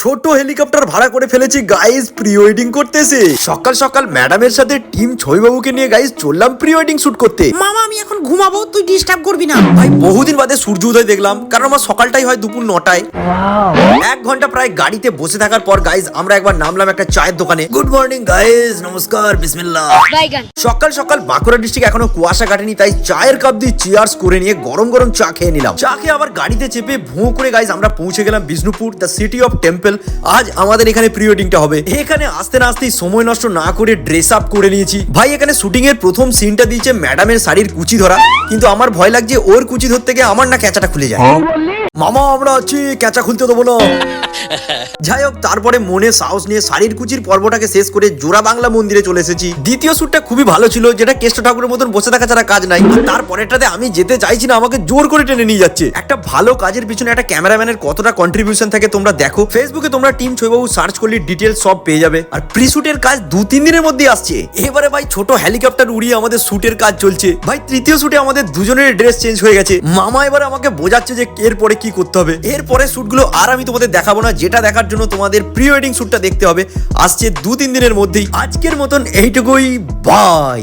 ছোট হেলিকপ্টার ভাড়া করে ফেলেছি গাইস, প্রি ওয়েডিং করতেছে। সকাল সকাল ম্যাডামের সাথে টিম ছবিবাবুকে নিয়ে গাইস চললাম প্রি ওয়েডিং শুট করতে। মামা আমি এখন ঘুমাবো, তুই ডিস্টার্ব করবি না। ভাই বহুদিন বাদে সূর্য উদয় দেখলাম, কারণ আমার সকালটাই হয় দুপুর 9টায়। 1 ঘন্টা প্রায় গাড়িতে বসে থাকার পর গাইস আমরা একবার নামলাম একটা চায়ের দোকানে। গুড মর্নিং গাইস, নমস্কার, বিসমিল্লাহ। সকাল সকাল বাঁকুড়া ডিস্ট্রিক্ট এখনো কুয়াশা কাটেনি, তাই চায়ের কাপ দিয়ে চিয়ার্স করে নিয়ে গরম গরম চা খেয়ে নিলাম। চা খেয়ে আবার গাড়িতে চেপে ভুঁ করে গাইস আমরা পৌঁছে গেলাম Bishnupur, the city of temple. আজ আমাদের এখানে প্রি ওয়েডিংটা হবে। এখানে আসতে না আসতেই সময় নষ্ট না করে ড্রেস আপ করে নিয়েছি। ভাই এখানে শুটিং এর প্রথম সিনটা দিয়েছে ম্যাডামের শাড়ির কুচি ধরা, কিন্তু আমার ভয় লাগছে ওর কুচি ধরতে গিয়ে আমার না ক্যাচাটা খুলে যায়। মামা আমরা আছি, ক্যাচা খুলতে দেবো না। যাই হোক, তারপরে মনে সাহস নিয়ে শাড়ির কুচির পর্বটাকে শেষ করে জোড়া বাংলা মন্দিরে চলে এসেছি। দ্বিতীয় শ্যুটটা খুবই ভালো ছিল, যেটা কেষ্ট ঠাকুরের মতন বসে থাকা ছাড়া কাজ নাই। তারপরেরটাতে আমি যেতে চাইছি না, আমাকে জোর করে টেনে নিয়ে যাচ্ছে। একটা ভালো কাজের পিছনে একটা ক্যামেরাম্যানের কতটা কন্ট্রিবিউশন থাকে তোমরা দেখো। ফেসবুকে তোমরা টিম ছবিবাবু সার্চ করলে ডিটেলস সব পেয়ে যাবে। আর প্রি শুটের কাজ 2-3 দিনের মধ্যে আসছে। এবারে ভাই ছোট হেলিকপ্টার উড়িয়ে আমাদের শুটের কাজ চলছে। ভাই তৃতীয় শুটে আমাদের দুজনের ড্রেস চেঞ্জ হয়ে গেছে। মামা এবারে আমাকে বোঝাচ্ছে যে এরপরে কি করতে হবে। এরপরে শুটগুলো আর আমি তোমাদের দেখাবো না, যেটা দেখার জন্য তোমাদের প্রি ওয়েডিং শুটটা দেখতে হবে। আসছে 2-3 দিনের মধ্যেই। আজকের মতন এইটুকুই, বাই।